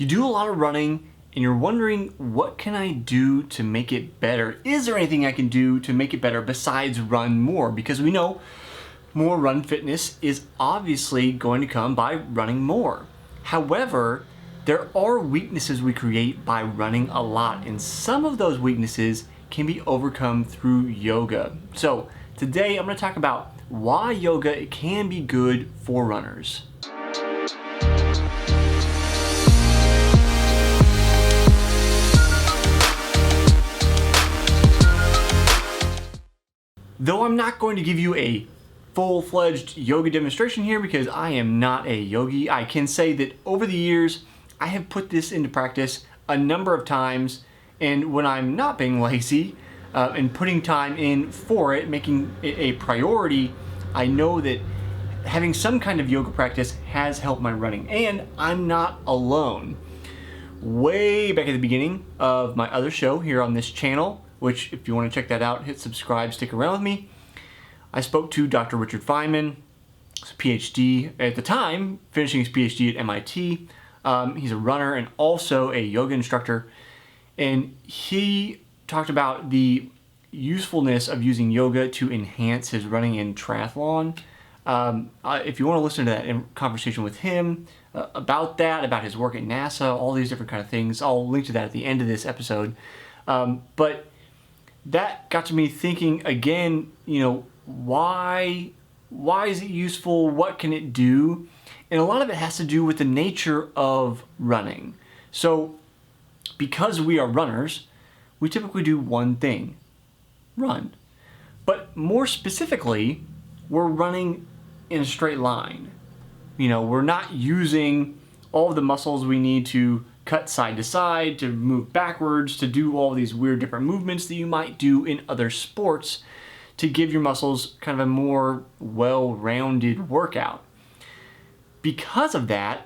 You do a lot of running and you're wondering, what can I do to make it better? Is there anything I can do to make it better besides run more? Because we know more run fitness is obviously going to come by running more. However, there are weaknesses we create by running a lot, and some of those weaknesses can be overcome through yoga. So today I'm going to talk about why yoga can be good for runners. Though I'm not going to give you a full-fledged yoga demonstration here because I am not a yogi, I can say that over the years I have put this into practice a number of times, and when I'm not being lazy and putting time in for it, making it a priority, I know that having some kind of yoga practice has helped my running, and I'm not alone. Way back at the beginning of my other show here on this channel, which if you want to check that out, hit subscribe, stick around with me, I spoke to Dr. Richard Feynman, PhD at the time, finishing his PhD at MIT. He's a runner and also a yoga instructor, and he talked about the usefulness of using yoga to enhance his running in triathlon. If you want to listen to that conversation with him about that, about his work at NASA, all these different kind of things, I'll link to that at the end of this episode. But that got to me thinking again, why is it useful? What can it do? And a lot of it has to do with the nature of running. So because we are runners, we typically do one thing: run. But more specifically, we're running in a straight line. We're not using all of the muscles we need to cut side to side, to move backwards, to do all these weird different movements that you might do in other sports to give your muscles kind of a more well-rounded workout. Because of that,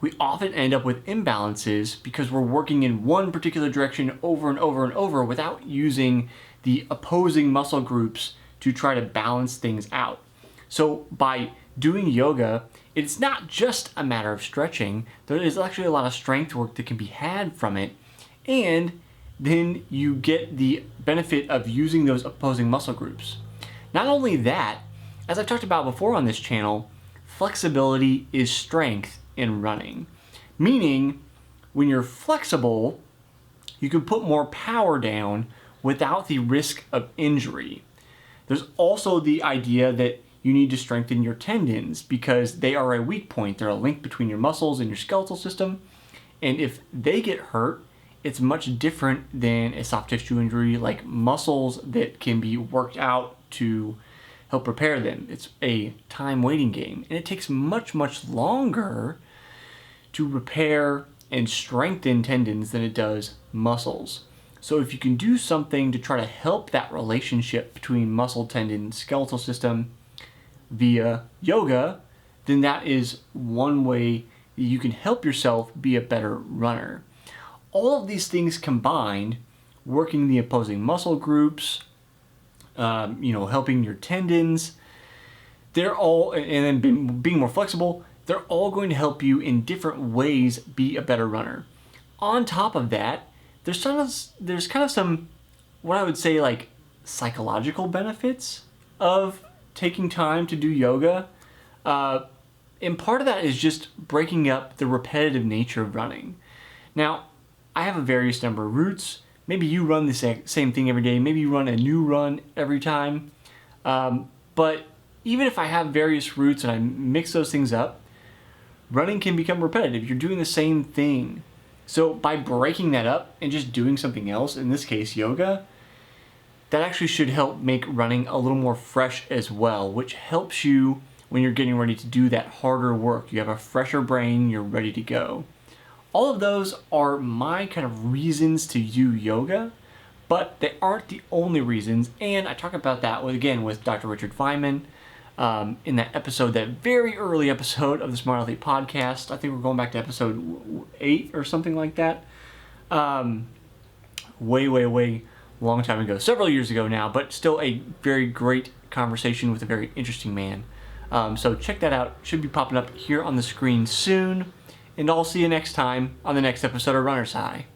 we often end up with imbalances because we're working in one particular direction over and over and over without using the opposing muscle groups to try to balance things out. So by doing yoga, it's not just a matter of stretching. There is actually a lot of strength work that can be had from it, and then you get the benefit of using those opposing muscle groups. Not only that, as I've talked about before on this channel, flexibility is strength in running. Meaning, when you're flexible, you can put more power down without the risk of injury. There's also the idea that you need to strengthen your tendons because they are a weak point. They're a link between your muscles and your skeletal system. And if they get hurt, it's much different than a soft tissue injury like muscles that can be worked out to help repair them. It's a time waiting game, and it takes much, much longer to repair and strengthen tendons than it does muscles. So if you can do something to try to help that relationship between muscle, tendon, skeletal system via yoga, then that is one way that you can help yourself be a better runner. All of these things combined, working the opposing muscle groups, helping your tendons, they're all, and then being more flexible, they're all going to help you in different ways be a better runner. On top of that, there's kind of some, what I would say, like psychological benefits of taking time to do yoga. And part of that is just breaking up the repetitive nature of running. Now, I have a various number of routes. Maybe you run the same thing every day. Maybe you run a new run every time. But even if I have various routes and I mix those things up, running can become repetitive. You're doing the same thing. So by breaking that up and just doing something else, in this case yoga, that actually should help make running a little more fresh as well, which helps you when you're getting ready to do that harder work. You have a fresher brain, you're ready to go. All of those are my kind of reasons to do yoga, but they aren't the only reasons, and I talk about that with Dr. Richard Feynman in that episode, that very early episode of the Smart Athlete podcast. I think we're going back to episode 8 or something like that. Way long time ago, several years ago now, but still a very great conversation with a very interesting man. So check that out. Should be popping up here on the screen soon. and I'll see you next time on the next episode of Runner's High.